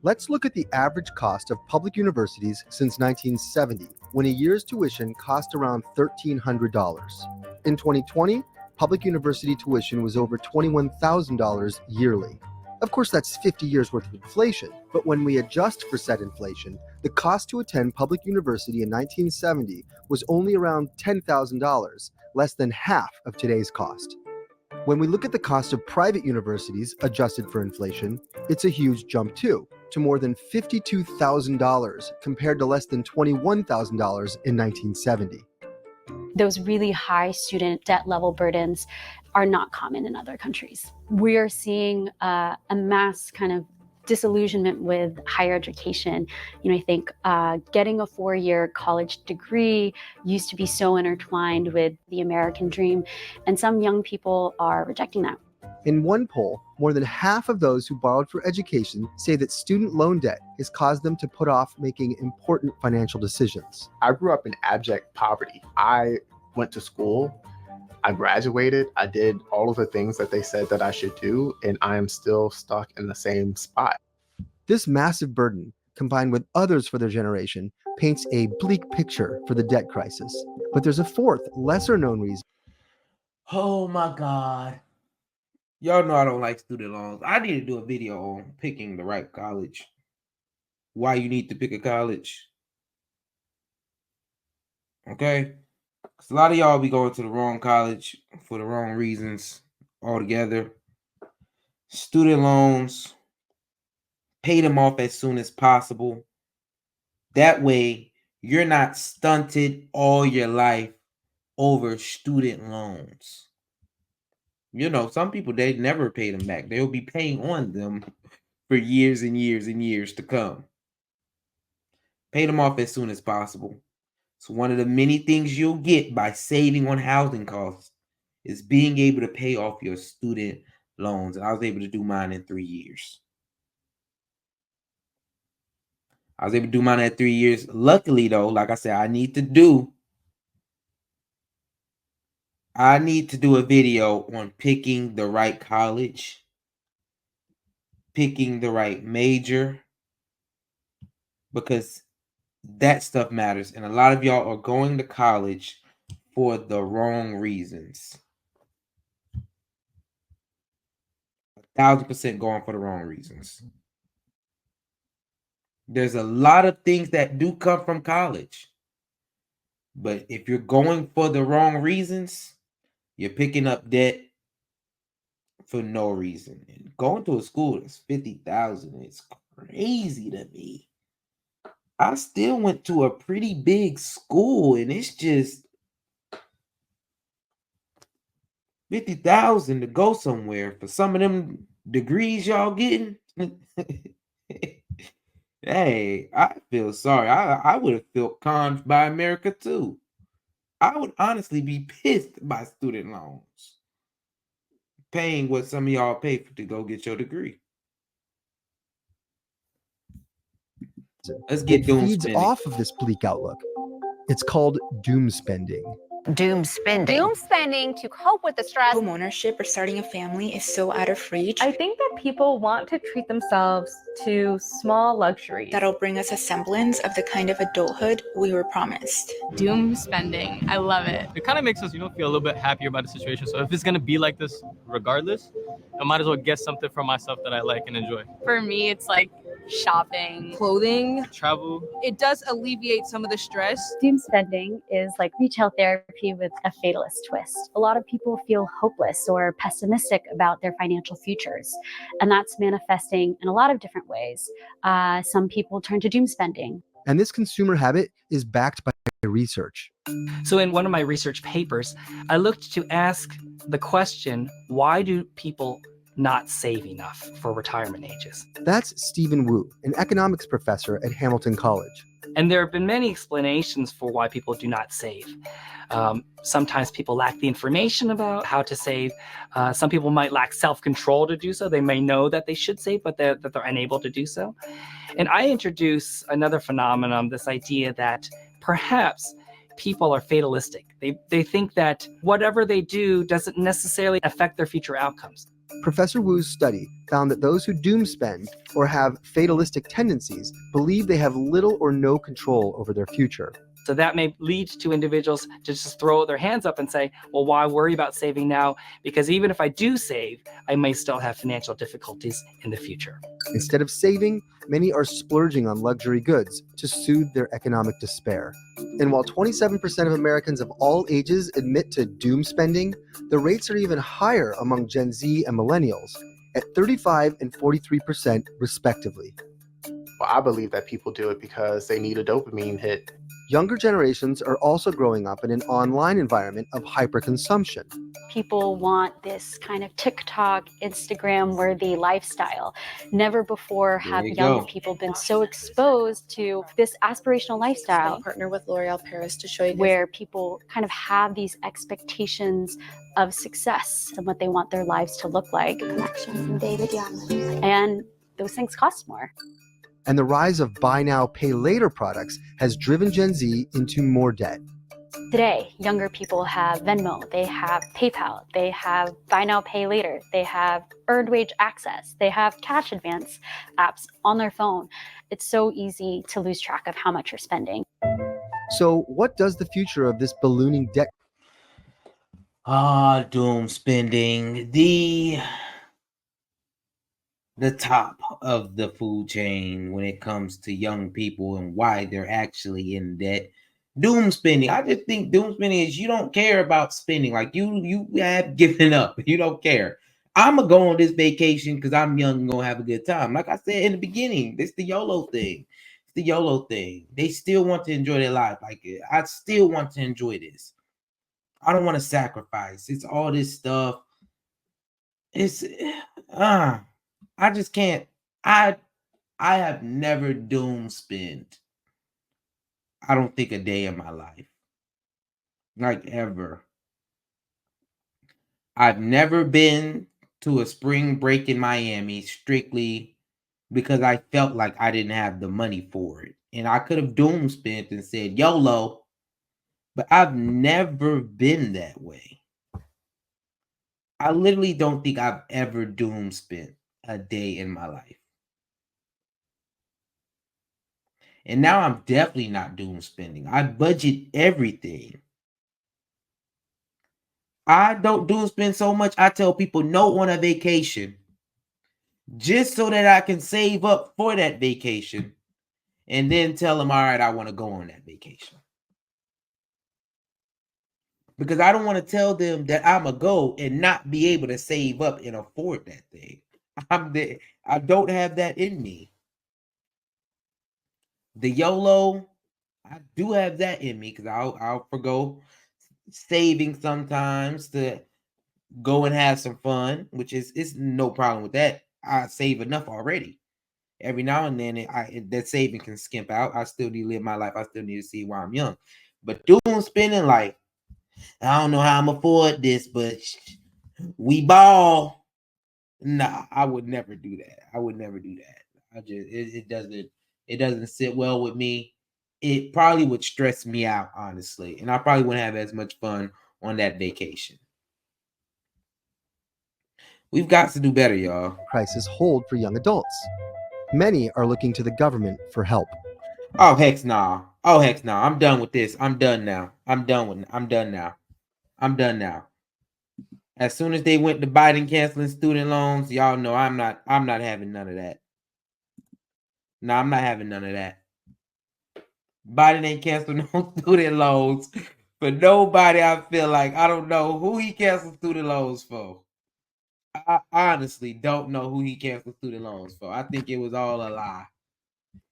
Let's look at the average cost of public universities since 1970, when a year's tuition cost around $1,300. In 2020, public university tuition was over $21,000 yearly. Of course, that's 50 years worth of inflation, but when we adjust for said inflation, the cost to attend public university in 1970 was only around $10,000, less than half of today's cost. When we look at the cost of private universities adjusted for inflation, it's a huge jump too, to more than $52,000 compared to less than $21,000 in 1970. Those really high student debt level burdens are not common in other countries. We're seeing a mass kind of disillusionment with higher education. I think getting a 4-year college degree used to be so intertwined with the American dream, and some young people are rejecting that. In one poll, more than half of those who borrowed for education say that student loan debt has caused them to put off making important financial decisions. I grew up in abject poverty. I went to school, I graduated, I did all of the things that they said that I should do, and I am still stuck in the same spot. This massive burden, combined with others for their generation, paints a bleak picture for the debt crisis. But there's a fourth, lesser known reason. Oh my God. Y'all know I don't like student loans. I need to do a video on picking the right college. Why you need to pick a college. Okay? Because a lot of y'all be going to the wrong college for the wrong reasons altogether. Student loans, pay them off as soon as possible. That way, you're not stunted all your life over student loans. Some people, they never pay them back. They'll be paying on them for years and years and years to come. Pay them off as soon as possible. So one of the many things you'll get by saving on housing costs is being able to pay off your student loans. And I was able to do mine in 3 years. I was able to do mine in 3 years. Luckily, though, like I said, I need to do a video on picking the right college, picking the right major, because that stuff matters. And a lot of y'all are going to college for the wrong reasons. 1,000% going for the wrong reasons. There's a lot of things that do come from college. But if you're going for the wrong reasons, you're picking up debt for no reason. And going to a school that's $50,000 is crazy to me. I still went to a pretty big school, and it's just $50,000 to go somewhere for some of them degrees y'all getting. Hey, I feel sorry. I would have felt conned by America too. I would honestly be pissed by student loans. Paying what some of y'all pay for to go get your degree. Let's get doom feeds spending. off of this bleak outlook. It's called doom spending. Doom spending. Doom spending to cope with the stress. Homeownership or starting a family is so out of reach. I think that people want to treat themselves to small luxuries that'll bring us a semblance of the kind of adulthood we were promised. Doom spending. I love it. It kind of makes us, feel a little bit happier about the situation. So if it's going to be like this regardless, I might as well get something for myself that I like and enjoy. For me, it's like shopping, clothing, travel. It does alleviate some of the stress. Doom spending is like retail therapy with a fatalist twist. A lot of people feel hopeless or pessimistic about their financial futures, and that's manifesting in a lot of different ways. Some people turn to doom spending. And this consumer habit is backed by research. So in one of my research papers, I looked to ask the question, why do people not save enough for retirement ages? That's Stephen Wu, an economics professor at Hamilton College. And there have been many explanations for why people do not save. Sometimes people lack the information about how to save. Some people might lack self-control to do so. They may know that they should save, but they're unable to do so. And I introduce another phenomenon, this idea that perhaps people are fatalistic. They think that whatever they do doesn't necessarily affect their future outcomes. Professor Wu's study found that those who doom spend or have fatalistic tendencies believe they have little or no control over their future. So that may lead to individuals to just throw their hands up and say, well, why worry about saving now? Because even if I do save, I may still have financial difficulties in the future. Instead of saving, many are splurging on luxury goods to soothe their economic despair. And while 27% of Americans of all ages admit to doom spending, the rates are even higher among Gen Z and millennials, at 35 and 43% respectively. Well, I believe that people do it because they need a dopamine hit. Younger generations are also growing up in an online environment of hyperconsumption. People want this kind of TikTok, Instagram-worthy lifestyle. Never before have young people been so exposed to this aspirational lifestyle. Partner with L'Oreal Paris to show you where people kind of have these expectations of success and what they want their lives to look like. connection from David Young. And those things cost more. And the rise of buy now, pay later products has driven Gen Z into more debt. Today, younger people have Venmo, they have PayPal, they have buy now, pay later, they have earned wage access, they have cash advance apps on their phone. It's so easy to lose track of how much you're spending. So what does the future of this ballooning debt? Doom spending. The top of the food chain when it comes to young people and why they're actually in debt. Doom spending. I just think doom spending is you don't care about spending. Like you have given up. You don't care. I'm gonna go on this vacation because I'm young and gonna have a good time. Like I said in the beginning, it's the YOLO thing. It's the YOLO thing. They still want to enjoy their life. Like I still want to enjoy this. I don't want to sacrifice. It's all this stuff. It's I just can't. I have never doom spent. I don't think a day in my life. Like ever. I've never been to a spring break in Miami strictly because I felt like I didn't have the money for it. And I could have doom spent and said YOLO, but I've never been that way. I literally don't think I've ever doom spent a day in my life. And now I'm definitely not doom spending. I budget everything. I don't doom spend so much. I tell people no on a vacation just so that I can save up for that vacation and then tell them, all right, I want to go on that vacation. Because I don't want to tell them that I'm a go and not be able to save up and afford that thing. I don't have that in me. The YOLO, I do have that in me because I'll forgo saving sometimes to go and have some fun, which is no problem with that. I save enough already. Every now and then that saving can skimp out. I still need to live my life. I still need to see why I'm young. But doing spending, like, I don't know how I'm afford this, but we ball. Nah, I would never do that. I would never do that. It doesn't sit well with me. It probably would stress me out, honestly, and I probably wouldn't have as much fun on that vacation. We've got to do better, y'all. Prices hold for young adults. Many are looking to the government for help. Oh, heck nah. Oh, heck nah. I'm done with this. I'm done now. I'm done now. As soon as they went to Biden canceling student loans, y'all know I'm not having none of that. No, I'm not having none of that. Biden ain't canceled no student loans for nobody. I feel like I don't know who he canceled student loans for. I honestly don't know who he canceled student loans for. I think it was all a lie.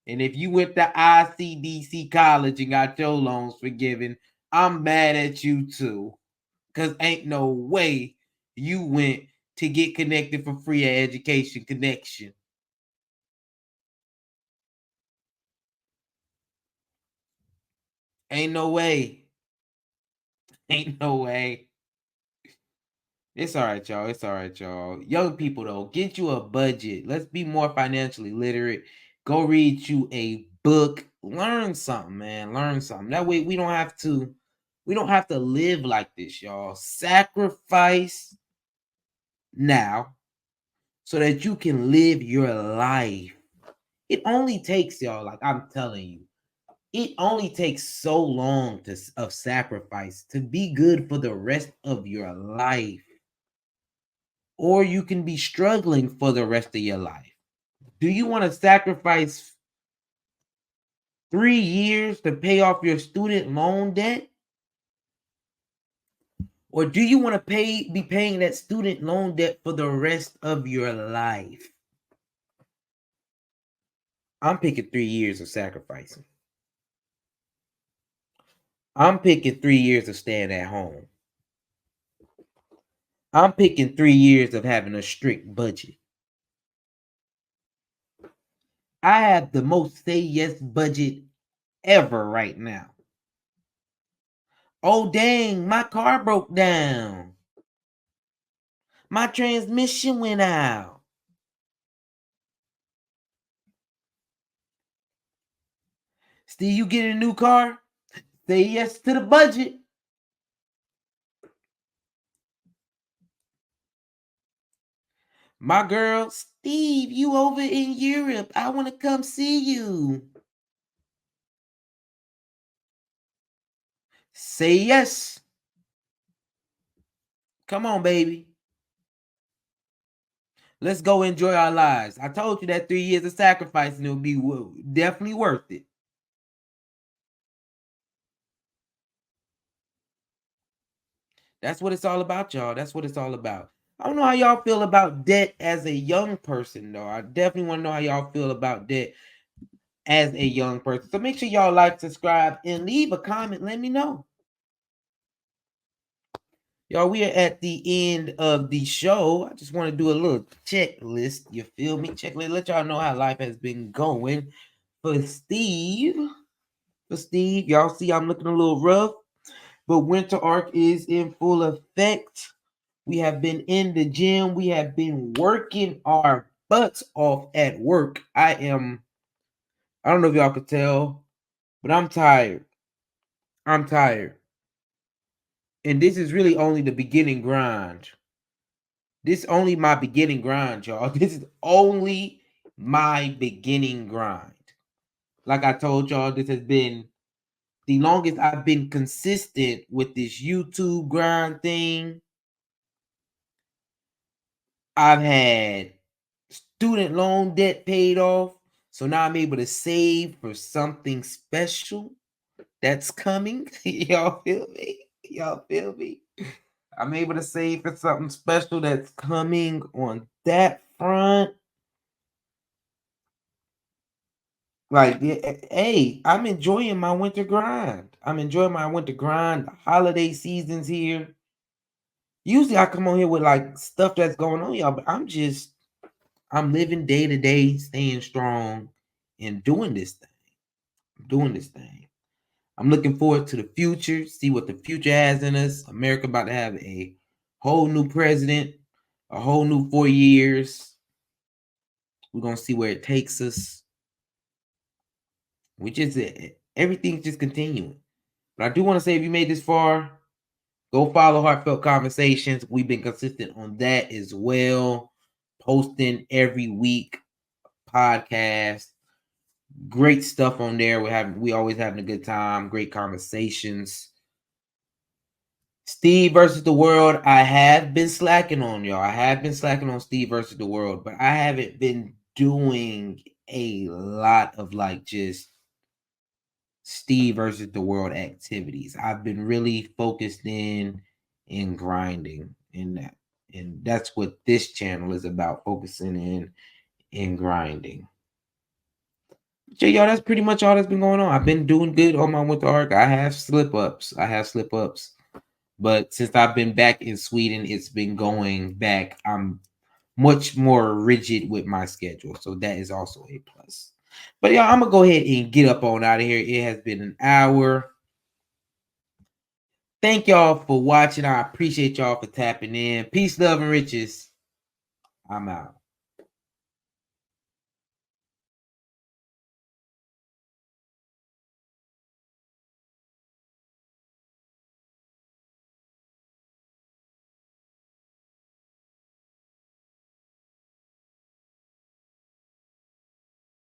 And if you went to ICDC college and got your loans forgiven, I'm mad at you too. Because ain't no way you went to get connected for free at Education Connection. Ain't no way. Ain't no way. It's all right, y'all. It's all right, y'all. Young people, though, get you a budget. Let's be more financially literate. Go read you a book. learn something, man. Learn something. That way we don't have to live like this, y'all. Sacrifice now so that you can live your life. It only takes, y'all, like I'm telling you, it only takes so long of sacrifice to be good for the rest of your life. Or you can be struggling for the rest of your life. Do you want to sacrifice 3 years to pay off your student loan debt? Or do you want to be paying that student loan debt for the rest of your life? I'm picking 3 years of sacrificing. I'm picking 3 years of staying at home. I'm picking 3 years of having a strict budget. I have the most say yes budget ever right now. Oh, dang, my car broke down. My transmission went out. Steve, you get a new car? Say yes to the budget. My girl, Steve, you over in Europe. I want to come see you. Say yes. Come on, baby. Let's go enjoy our lives. I told you that 3 years of sacrifice and it'll be definitely worth it. That's what it's all about, y'all. That's what it's all about. I don't know how y'all feel about debt as a young person, though. I definitely want to know how y'all feel about debt as a young person. So make sure y'all like, subscribe, and leave a comment. Let me know. Y'all, we are at the end of the show. I just want to do a little checklist. You feel me? Checklist. Let y'all know how life has been going for Steve. Y'all see I'm looking a little rough, but winter arc is in full effect. We have been in the gym. We have been working our butts off at work. I don't know if y'all could tell, but I'm tired. I'm tired. And this is really only the beginning grind. This is only my beginning grind, y'all. This is only my beginning grind. Like I told y'all, this has been the longest I've been consistent with this YouTube grind thing. I've had student loan debt paid off. So now I'm able to save for something special that's coming. Y'all feel me? Y'all feel me? I'm able to save for something special that's coming on that front. Like, hey, I'm enjoying my winter grind. I'm enjoying my winter grind. The holiday season's here. Usually I come on here with like stuff that's going on, y'all, but I'm living day to day, staying strong and doing this thing. I'm looking forward to the future, see what the future has in us. America about to have a whole new president, a whole new 4 years. We're going to see where it takes us. Everything's just continuing. But I do want to say, if you made this far, go follow Heartfelt Conversations. We've been consistent on that as well. Posting every week, podcast. Great stuff on there. We always having a good time. Great conversations. Steve versus the world. I have been slacking on, y'all. I have been slacking on Steve versus the world, but I haven't been doing a lot of like just Steve versus the world activities. I've been really focused in grinding in that. And that's what this channel is about, focusing in grinding. So, y'all, that's pretty much all that's been going on. I've been doing good on my winter arc. I have slip-ups. But since I've been back in Sweden, it's been going back. I'm much more rigid with my schedule. So that is also a plus. But yeah, I'm going to go ahead and get up on out of here. It has been an hour. Thank y'all for watching. I appreciate y'all for tapping in. Peace, love, and riches. I'm out.